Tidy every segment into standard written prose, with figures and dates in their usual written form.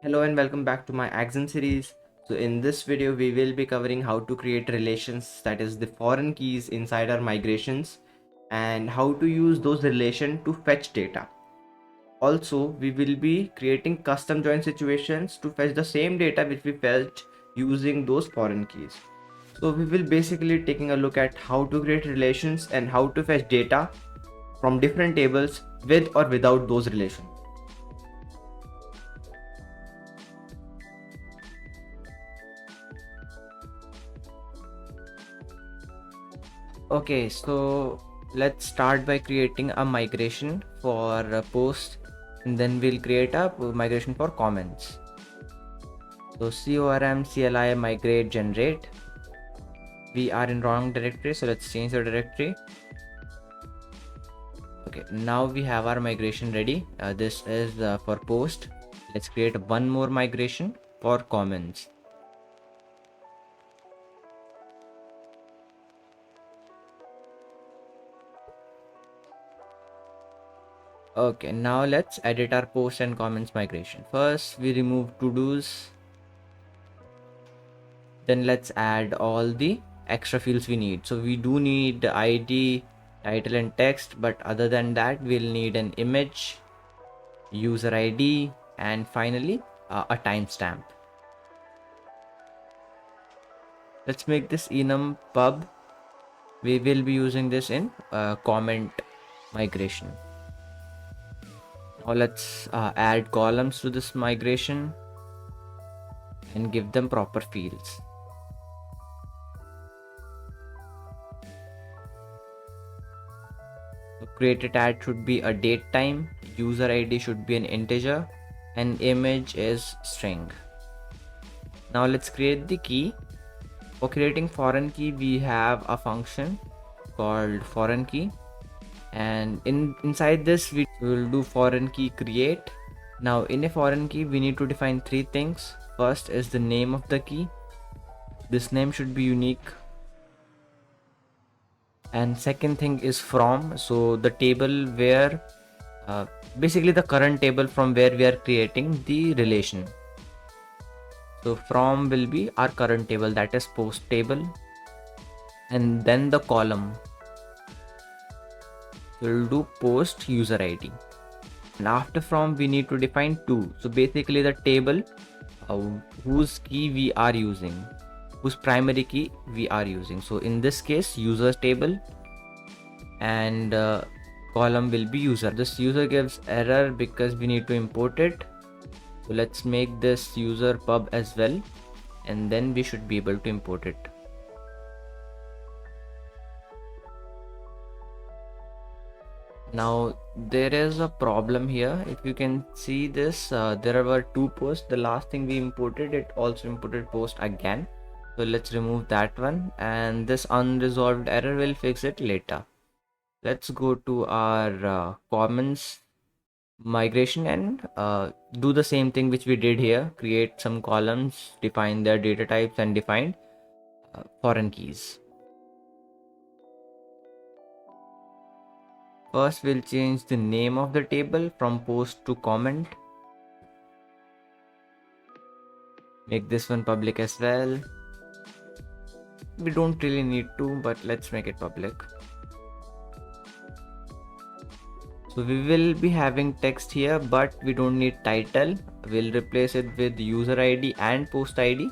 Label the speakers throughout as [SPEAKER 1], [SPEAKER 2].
[SPEAKER 1] Hello and welcome back to my Axon series. So in this video we will be covering how to create relations, that is the foreign keys inside our migrations, and how to use those relations to fetch data. Also we will be creating custom join situations to fetch the same data which we fetched using those foreign keys. So we will basically taking a look at how to create relations and how to fetch data from different tables with or without those relations. Okay, so let's start by creating a migration for a post, and then we'll create a migration for comments. So SeaORM CLI migrate generate. We are in wrong directory, so let's change the directory. Okay, now we have our migration ready. This is for post. Let's create one more migration for comments. Okay, now let's edit our post and comments migration. First, we remove to-dos. Then let's add all the extra fields we need. So we do need the ID, title and text, but other than that we'll need an image, user ID, and finally a timestamp. Let's make this enum pub. We will be using this in comment migration. Now let's add columns to this migration and give them proper fields. So created tag should be a date time, user ID should be an integer, and image is string. Now let's create the key. For creating foreign key, we have a function called foreign key, and inside this we will do foreign key create. Now in a foreign key we need to define three things. First is the name of the key. This name should be unique. And second thing is from, so the table where basically the current table from where we are creating the relation. So from will be our current table, that is post table, and then the column will do post user ID. And after from we need to define two, so basically the table whose key we are using, whose primary key we are using. So in this case users table, and column will be user. This user gives error because we need to import it, so let's make this user pub as well, and then we should be able to import it. Now there is a problem here. If you can see this, there were two posts. The last thing we imported, it also imported post again, so let's remove that one, and this unresolved error will fix it later. Let's go to our comments migration and do the same thing which we did here. Create some columns, define their data types, and define foreign keys. First we'll change the name of the table from post to comment. Make this one public as well. We don't really need to, but let's make it public. So we will be having text here, but we don't need title. We'll replace it with user ID and post ID.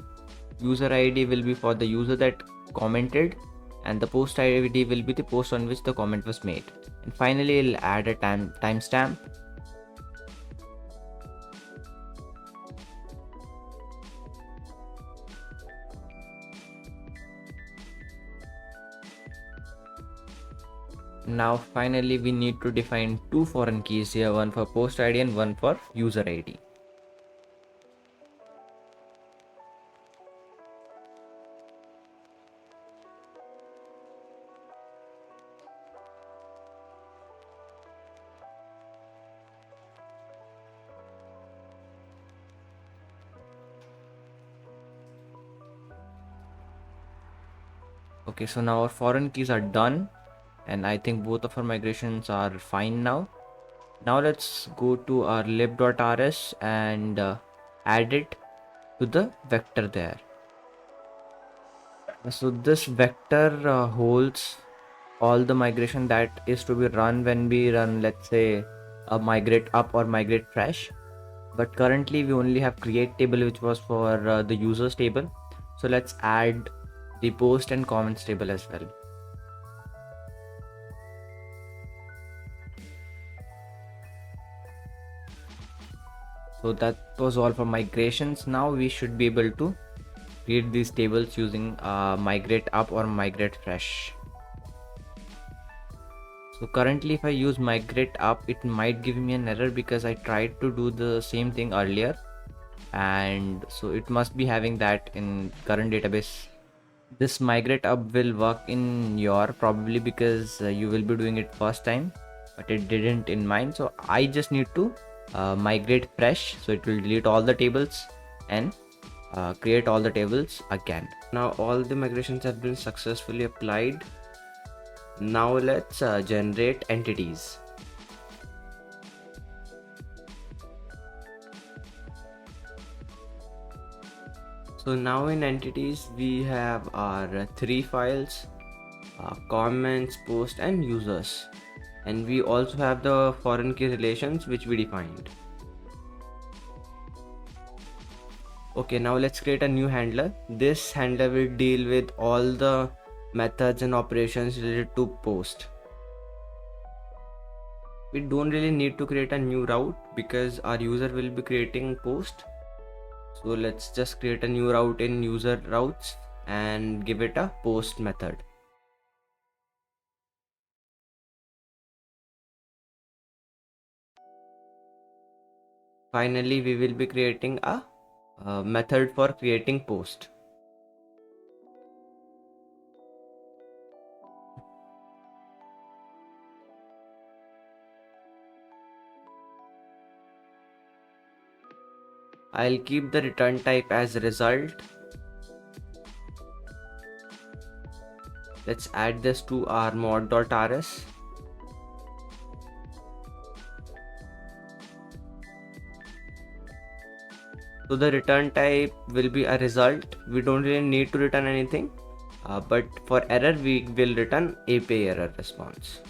[SPEAKER 1] User ID will be for the user that commented, and the post ID will be the post on which the comment was made. And finally we'll add a timestamp. Now finally we need to define two foreign keys here, one for post ID and one for user ID. Okay, so now our foreign keys are done, and I think both of our migrations are fine now. Now let's go to our lib.rs and add it to the vector there. So this vector holds all the migration that is to be run when we run, let's say, a migrate up or migrate fresh. But currently we only have create table, which was for the users table. So let's add the post and comments table as well. So that was all for migrations. Now we should be able to create these tables using migrate up or migrate fresh. So currently if I use migrate up, it might give me an error because I tried to do the same thing earlier, and so it must be having that in current database. This migrate up will work in your probably because you will be doing it first time, but it didn't in mine. So I just need to migrate fresh, so it will delete all the tables and create all the tables again. Now all the migrations have been successfully applied. Now let's generate entities. So now in entities we have our three files, comments, post and users, and we also have the foreign key relations which we defined. Okay, now let's create a new handler. This handler will deal with all the methods and operations related to post. We don't really need to create a new route because our user will be creating post. So let's just create a new route in user routes and give it a post method. Finally, we will be creating a method for creating post. I'll keep the return type as result. Let's add this to our mod.rs. So the return type will be a result. We don't really need to return anything, but for error we will return API error response.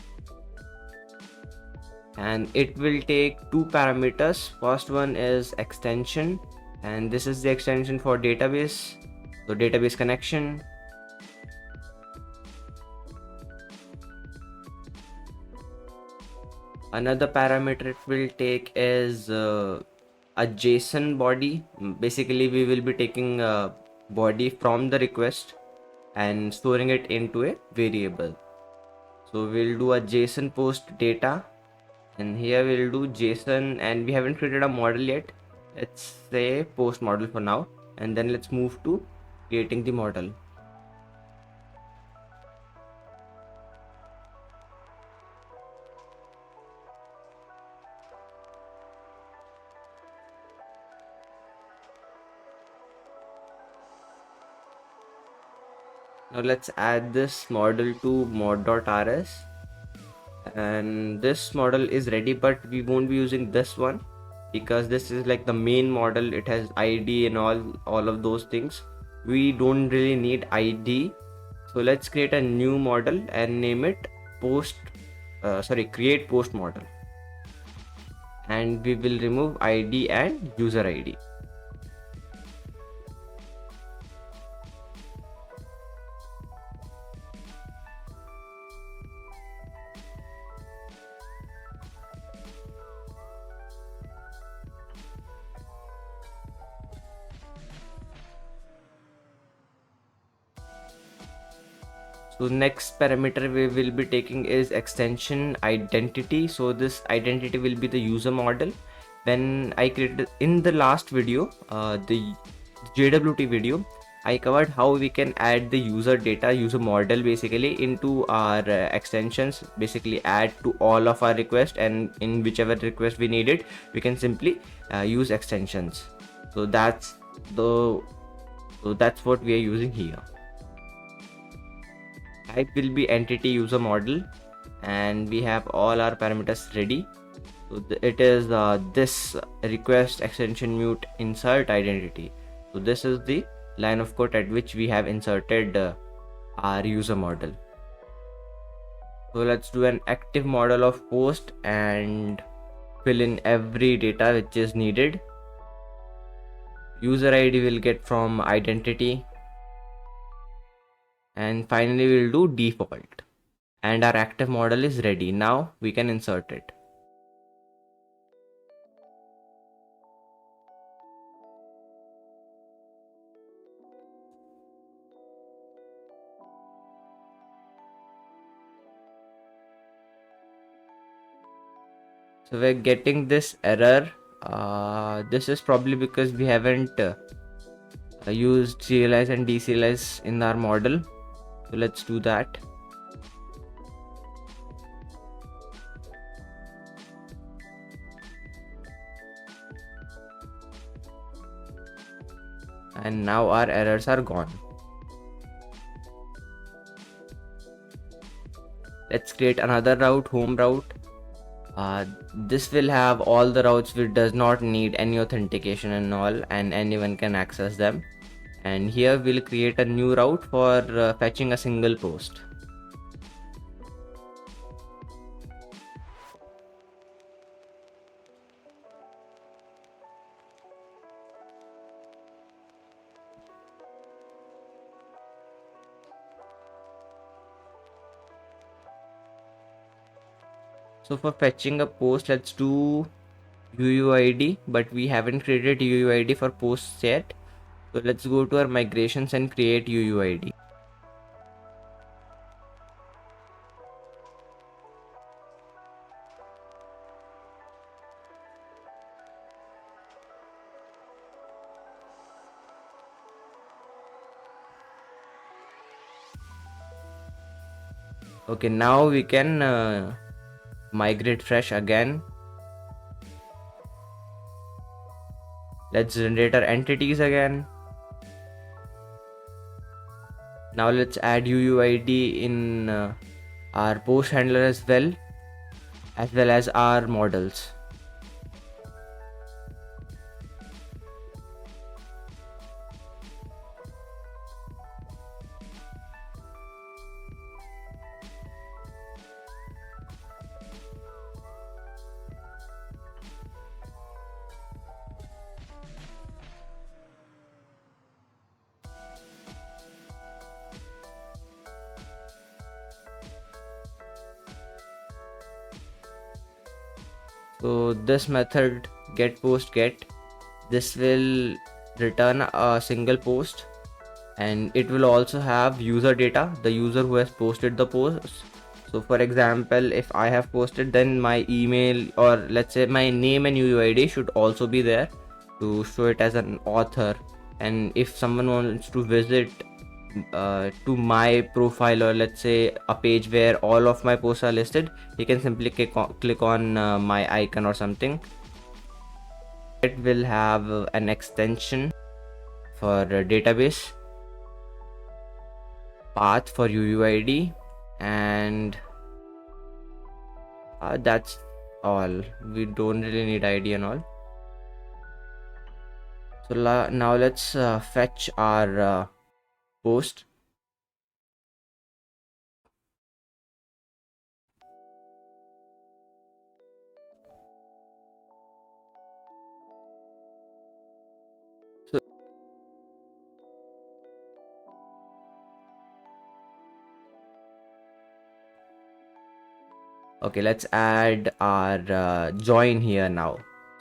[SPEAKER 1] And it will take two parameters. First one is extension, and this is the extension for database, so database connection. Another parameter it will take is a JSON body. Basically we will be taking a body from the request and storing it into a variable. So we'll do a JSON post data, and here we'll do JSON, and we haven't created a model yet. Let's say post model for now, and then let's move to creating the model. Now let's add this model to mod.rs, and this model is ready, but we won't be using this one because this is like the main model. It has ID and all of those things. We don't really need ID, so let's create a new model and name it create post model, and we will remove ID and user ID. So next parameter we will be taking is extension identity. So this identity will be the user model. When I created in the last video, the JWT video, I covered how we can add the user data, user model basically into our extensions, basically add to all of our requests, and in whichever request we need it, we can simply use extensions. So that's what we are using here. Type will be entity user model, and we have all our parameters ready. So it is this request extension mute insert identity. So this is the line of code at which we have inserted our user model. So let's do an active model of post and fill in every data which is needed. User ID will get from identity, and finally we'll do default, and our active model is ready. Now we can insert it. So we're getting this error. This is probably because we haven't used serialize and deserialize in our model. So let's do that. And now our errors are gone. Let's create another route, home route. This will have all the routes which does not need any authentication and all, and anyone can access them. And here we'll create a new route for fetching a single post. So for fetching a post, let's do UUID, but we haven't created UUID for posts yet. So let's go to our migrations and create UUID. Okay, now we can migrate fresh again. Let's generate our entities again. Now let's add UUID in our post handler as well as our models. So this method get post get, this will return a single post, and it will also have user data, the user who has posted the post. So for example, if I have posted, then my email, or let's say my name and UUID should also be there to show it as an author. And if someone wants to visit to my profile, or let's say a page where all of my posts are listed, he can simply click on my icon or something. It will have an extension for database, path for UUID, and that's all. We don't really need ID and all. So now let's fetch our post. So okay, let's add our join here now.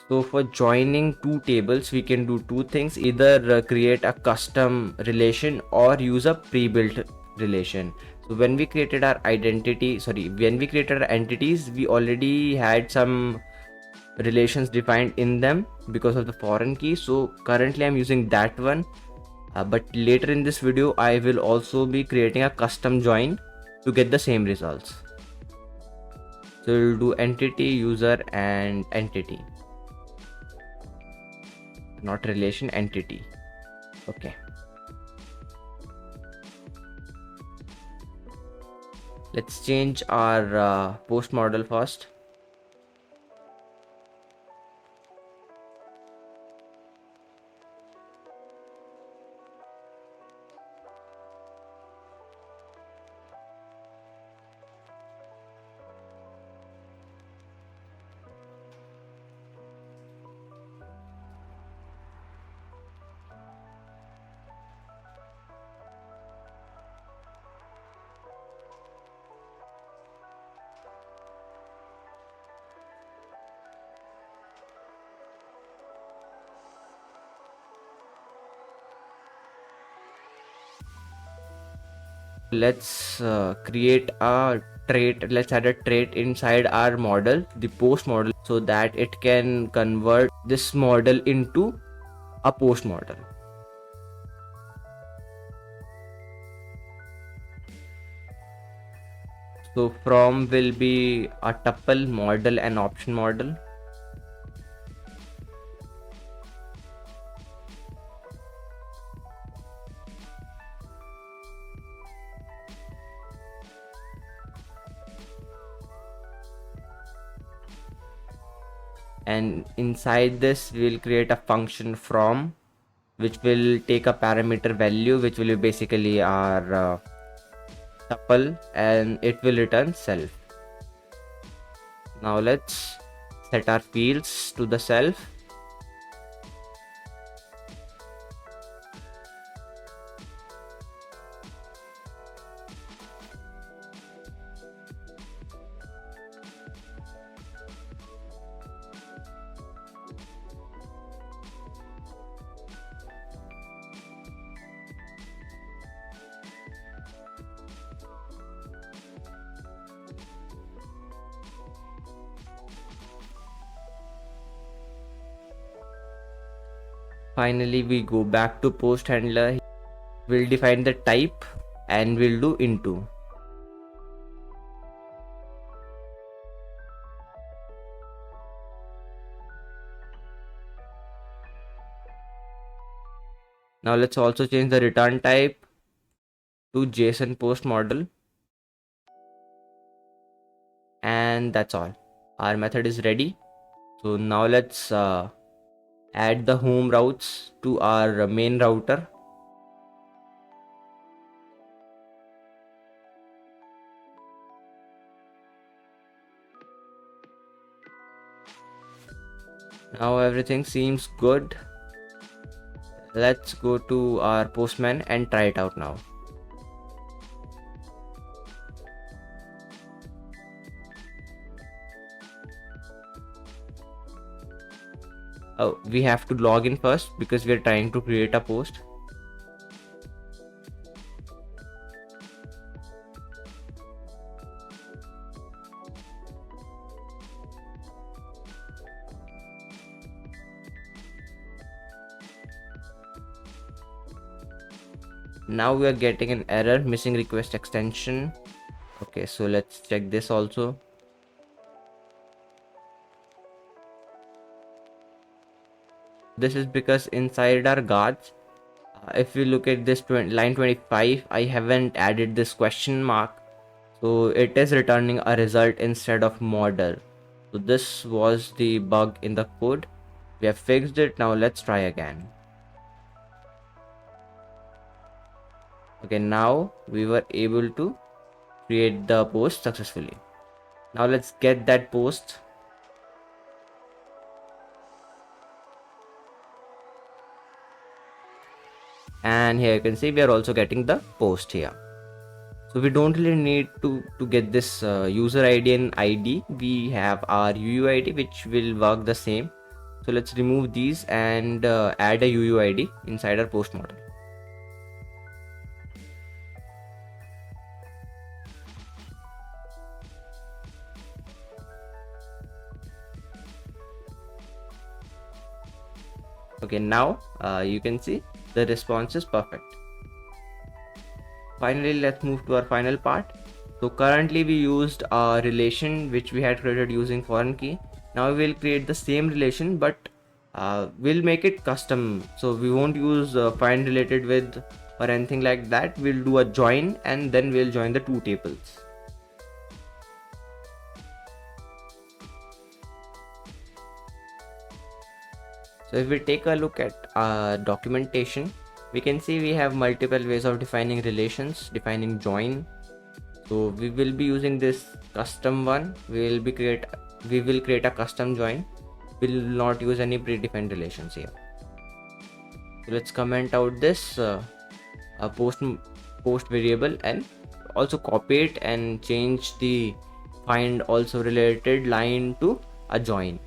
[SPEAKER 1] So for joining two tables, we can do two things: either create a custom relation or use a pre-built relation. So when we created our entities, we already had some relations defined in them because of the foreign key. So currently I'm using that one, but later in this video I will also be creating a custom join to get the same results. So we'll do entity, user, and entity, not relation, entity. Okay, let's change our post model first. Let's create a trait. Let's add a trait inside our model, the post model, so that it can convert this model into a post model. So from will be a tuple model and option model. And inside this we'll create a function from, which will take a parameter value, which will be basically our tuple, and it will return self. Now let's set our fields to the self. Finally, we go back to post handler. We'll define the type and we'll do into. Now let's also change the return type to JSON post model. And that's all. Our method is ready. So now let's add the home routes to our main router. Now everything seems good. Let's go to our postman and try it out now. Oh, we have to log in first because we are trying to create a post. Now we are getting an error, missing request extension. Okay, so let's check this also. This is because inside our guards, if we look at this line 25, I haven't added this question mark, so it is returning a result instead of model. So this was the bug in the code. We have fixed it. Now let's try again. Okay, now we were able to create the post successfully. Now let's get that post. And here you can see we are also getting the post here. So we don't really need to get this user ID and ID. We have our UUID, which will work the same. So let's remove these and add a UUID inside our post model. Okay, now you can see the response is perfect. Finally, let's move to our final part. So currently we used a relation which we had created using foreign key. Now we will create the same relation, but we'll make it custom. So we won't use find related with or anything like that. We'll do a join and then we'll join the two tables. So if we take a look at documentation, we can see we have multiple ways of defining relations, defining join. So we will be using this custom one. We will create a custom join. We will not use any predefined relations here. So let's comment out this post variable and also copy it and change the find also related line to a join.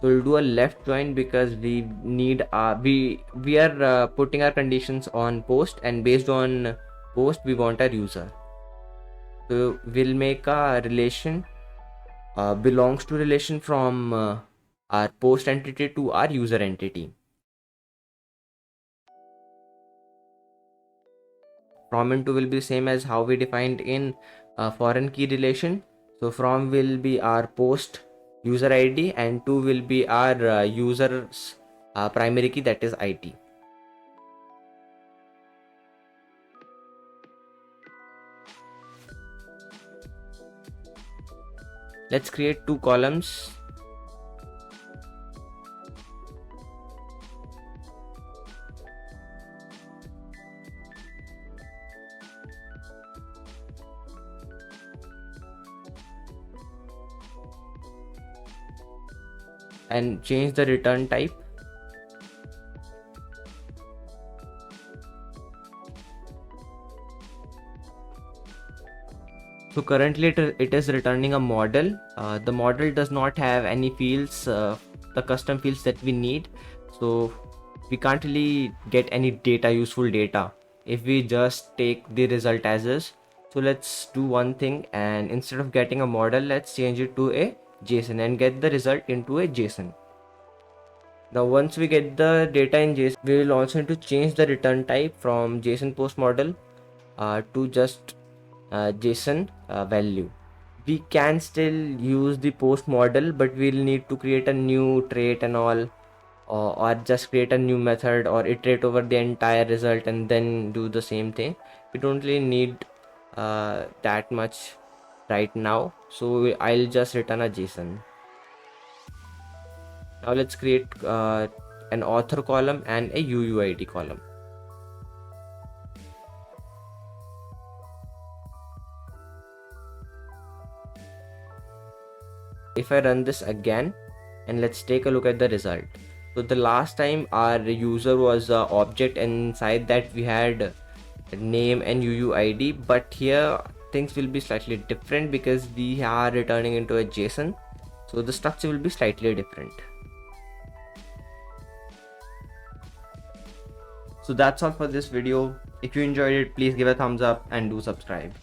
[SPEAKER 1] So we'll do a left join because we need we are putting our conditions on post, and based on post we want our user. So we'll make a relation belongs to relation from our post entity to our user entity. From into will be same as how we defined in foreign key relation. So from will be our post user ID, and to will be our user's primary key, that is IT. Let's create two columns. And change the return type. So currently it is returning a model. The model does not have any fields, the custom fields that we need. So we can't really get any data, useful data, if we just take the result as is. So let's do one thing, and instead of getting a model, let's change it to a JSON and get the result into a JSON. Now once we get the data in JSON, we will also need to change the return type from JSON post model to just JSON value. We can still use the post model, but we'll need to create a new trait and all, or just create a new method or iterate over the entire result and then do the same thing. We don't really need that much right now, so I'll just return a JSON. Now let's create an author column and a UUID column. If I run this again, and let's take a look at the result. So the last time our user was an object, and inside that we had name and UUID, but here things will be slightly different because we are returning into a JSON, so the structure will be slightly different. So that's all for this video. If you enjoyed it, please give a thumbs up and do subscribe.